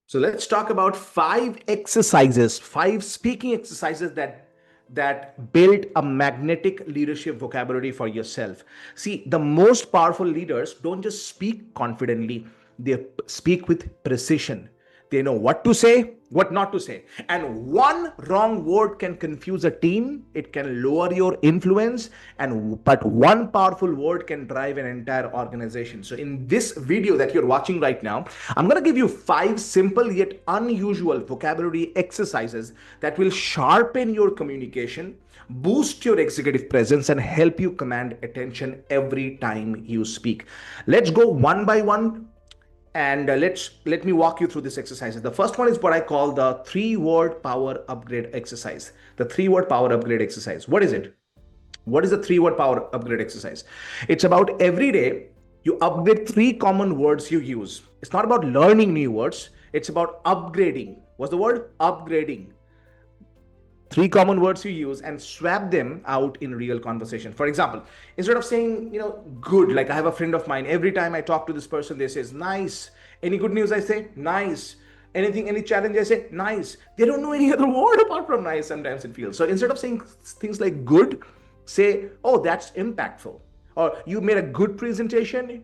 So let's talk about five speaking exercises that build a magnetic leadership vocabulary for yourself. See, the most powerful leaders don't just speak confidently, they speak with precision. They know what to say, what not to say. And one wrong word can confuse a team, it can lower your influence, and but one powerful word can drive an entire organization. So in this video that you're watching right now, I'm going to give you five simple yet unusual vocabulary exercises that will sharpen your communication, boost your executive presence, and help you command attention every time you speak. Let's go one by one, and let me walk you through this exercise. The first one is what I call the three-word power upgrade exercise. The three-word power upgrade exercise. What is it? What is the three-word power upgrade exercise? It's about every day you upgrade three common words you use. It's not about learning new words. It's about upgrading. What's the word? Upgrading three common words you use and swap them out in real conversation. For example, instead of saying, good, like I have a friend of mine, every time I talk to this person, they says, nice. Any good news, I say, nice. Any challenge, I say, nice. They don't know any other word apart from nice, sometimes it feels. So instead of saying things like good, say, oh, that's impactful. Or you made a good presentation,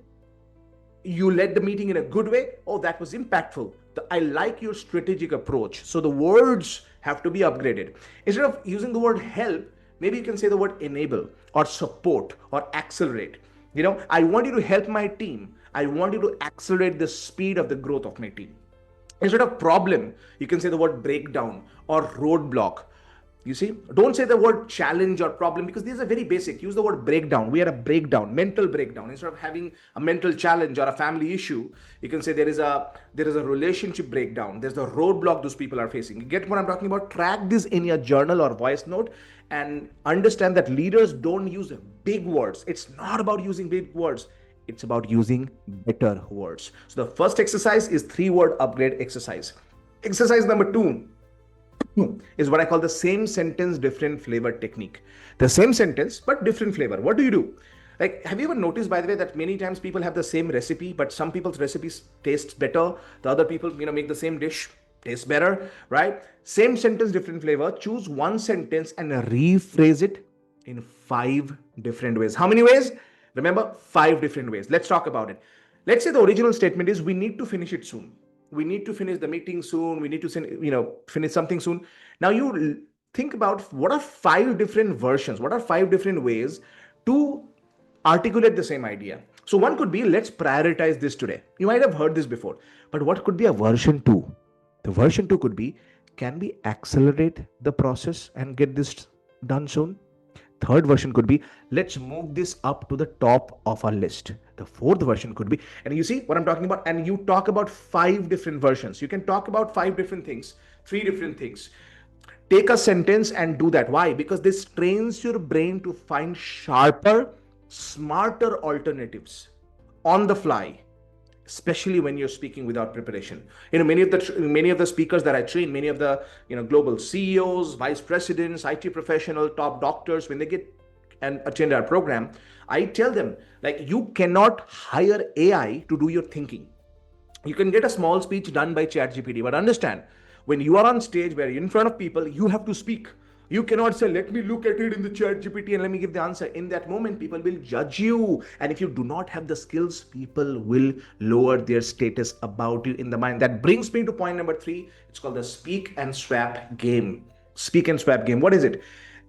you led the meeting in a good way, oh, that was impactful. I like your strategic approach. So the words have to be upgraded. Instead of using the word help, maybe you can say the word enable or support or accelerate. I want you to help my team. I want you to accelerate the speed of the growth of my team. Instead of problem, you can say the word breakdown or roadblock. You see, don't say the word challenge or problem, because these are very basic. Use the word breakdown. We are a breakdown, mental breakdown. Instead of having a mental challenge or a family issue, you can say there is a relationship breakdown. There's the roadblock those people are facing. You get what I'm talking about? Track this in your journal or voice note and understand that leaders don't use big words. It's not about using big words. It's about using better words. So the first exercise is three-word upgrade exercise. Exercise number 2 is what I call the same sentence, different flavor technique. The same sentence, but different flavor. What do you do? Like, have you ever noticed, by the way, that many times people have the same recipe, but some people's recipes taste better. The other people, make the same dish, taste better, right? Same sentence, different flavor. Choose one sentence and rephrase it in 5 different ways. How many ways? Remember, 5 different ways. Let's talk about it. Let's say the original statement is, we need to finish it soon. We need to finish the meeting soon. We need to finish something soon. Now you think about what are 5 different versions, what are 5 different ways to articulate the same idea. So one could be, let's prioritize this today. You might have heard this before, but what could be a version 2? The version 2 could be, can we accelerate the process and get this done soon? Third version could be, let's move this up to the top of our list. The fourth version could be, and you see what I'm talking about, and you talk about 5 different versions. You can talk about 5 different things, 3 different things. Take a sentence and do that. Why? Because this trains your brain to find sharper, smarter alternatives on the fly, especially when you're speaking without preparation. Many of the speakers that I train, many of the global CEOs, vice presidents, IT professional, top doctors, when they get and attend our program, I tell them, like, you cannot hire AI to do your thinking. You can get a small speech done by ChatGPT, but understand, when you are on stage where you're in front of people, you have to speak. You cannot say, let me look at it in the ChatGPT and let me give the answer. In that moment, people will judge you. And if you do not have the skills, people will lower their status about you in the mind. That brings me to point number 3. It's called the speak and swap game. Speak and swap game. What is it?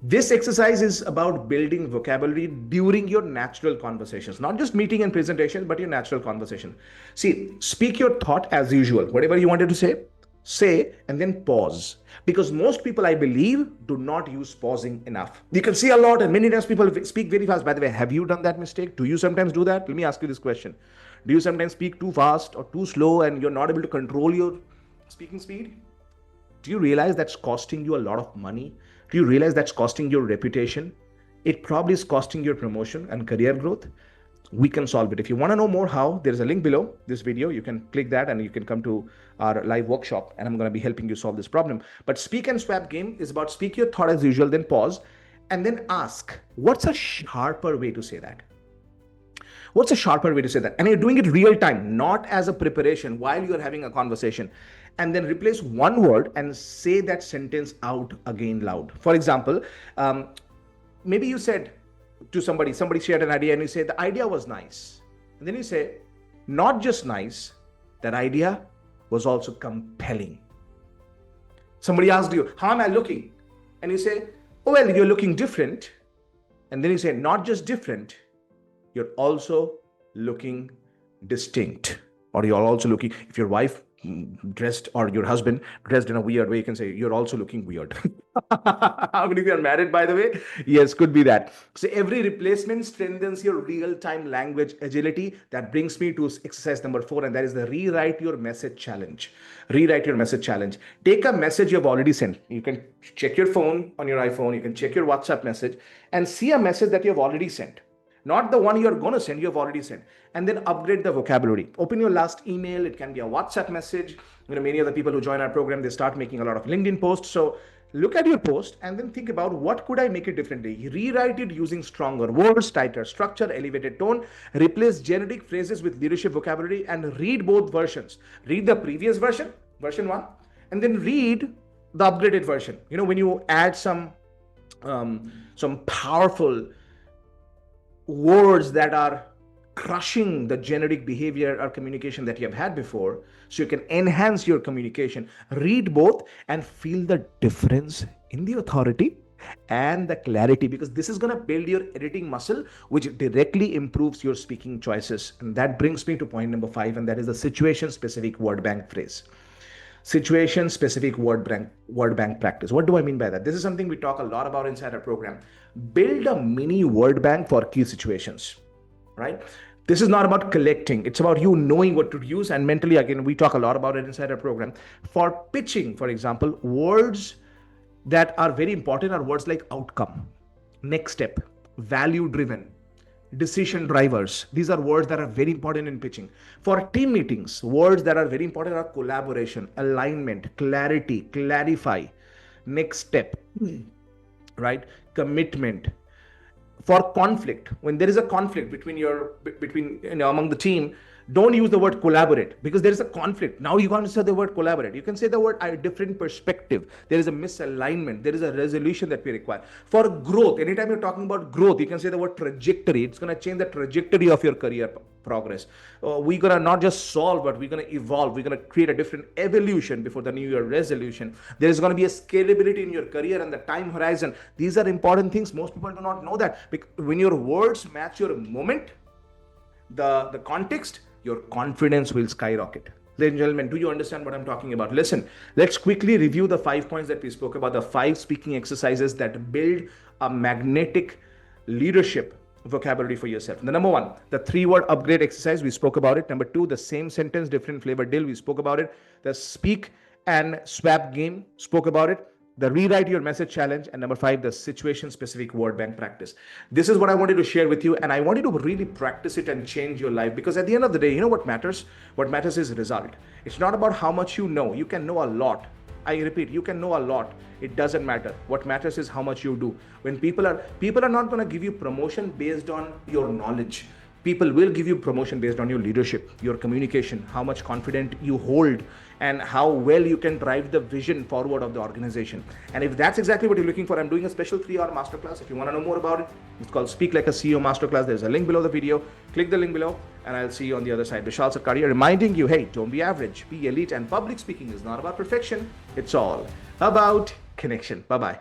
This exercise is about building vocabulary during your natural conversations, not just meeting and presentation, but your natural conversation. See, speak your thought as usual. Whatever you wanted to say, and then pause. Because most people, I believe, do not use pausing enough. You can see a lot, and many times people speak very fast. By the way, have you done that mistake? Do you sometimes do that? Let me ask you this question. Do you sometimes speak too fast or too slow and you're not able to control your speaking speed? Do you realize that's costing you a lot of money? Do you realize that's costing your reputation? It probably is costing your promotion and career growth. We can solve it. If you want to know more how, there is a link below this video. You can click that and you can come to our live workshop, and I'm going to be helping you solve this problem. But speak and swap game is about speak your thought as usual, then pause, and then ask, what's a sharper way to say that? What's a sharper way to say that? And you're doing it real time, not as a preparation while you're having a conversation. and then replace one word and say that sentence out again loud. For example, maybe you said to somebody shared an idea and you say, the idea was nice. And then you say, not just nice, that idea was also compelling. Somebody asked you, how am I looking? And you say, oh, well, you're looking different. And then you say, not just different, you're also looking distinct. Or you're also looking, if your wife dressed or your husband dressed in a weird way, you can say, you're also looking weird. How many of you are married, by the way? Yes, could be that. So every replacement strengthens your real-time language agility. That brings me to exercise number 4, and that is the rewrite your message challenge. Rewrite your message challenge. Take a message you've already sent. You can check your phone on your iPhone. You can check your WhatsApp message and see a message that you've already sent. Not the one you're going to send, you've already sent. And then upgrade the vocabulary. Open your last email. It can be a WhatsApp message. Many of the people who join our program, they start making a lot of LinkedIn posts. So look at your post and then think about, what could I make it differently? Rewrite it using stronger words, tighter structure, elevated tone. Replace generic phrases with leadership vocabulary and read both versions. Read the previous version, version 1, and then read the upgraded version. When you add some powerful words that are crushing the generic behavior or communication that you have had before, so you can enhance your communication. Read both and feel the difference in the authority and the clarity, because this is going to build your editing muscle, which directly improves your speaking choices. And that brings me to point number 5, and that is the situation specific word bank phrase. Situation specific word bank practice. What do I mean by that? This is something we talk a lot about inside our program. Build a mini word bank for key situations, right? This is not about collecting. It's about you knowing what to use. And mentally, again, we talk a lot about it inside our program. For pitching, for example, words that are very important are words like outcome, next step, value driven, decision drivers. These are words that are very important in pitching. For team meetings, words that are very important are collaboration, alignment, clarity, clarify, next step, right? Commitment. For conflict, when there is a conflict between among the team, don't use the word collaborate, because there is a conflict. Now you can't say the word collaborate. You can say the word a different perspective. There is a misalignment. There is a resolution that we require. For growth, anytime you're talking about growth, you can say the word trajectory. It's going to change the trajectory of your career progress. We're going to not just solve, but we're going to evolve. We're going to create a different evolution before the new year resolution. There is going to be a scalability in your career and the time horizon. These are important things. Most people do not know that. When your words match your moment, the context, your confidence will skyrocket. Ladies and gentlemen, do you understand what I'm talking about? Listen, let's quickly review the 5 points that we spoke about, the 5 speaking exercises that build a magnetic leadership vocabulary for yourself. The number 1, the 3-word upgrade exercise, we spoke about it. Number 2, the same sentence, different flavor deal, we spoke about it. The speak and swap game, spoke about it. The rewrite your message challenge, and number 5, the situation specific word bank practice. This is what I wanted to share with you, and I wanted to really practice it and change your life, because at the end of the day, you know what matters? What matters is result. It's not about how much you know. You can know a lot. I repeat, you can know a lot. It doesn't matter. What matters is how much you do. When people are not going to give you promotion based on your knowledge. People will give you promotion based on your leadership, your communication, how much confidence you hold, and how well you can drive the vision forward of the organization. And if that's exactly what you're looking for, I'm doing a special 3-hour masterclass. If you want to know more about it, it's called Speak Like a CEO Masterclass. There's a link below the video. Click the link below, and I'll see you on the other side. Bishal Sarkar here, reminding you, hey, don't be average, be elite. And public speaking is not about perfection. It's all about connection. Bye-bye.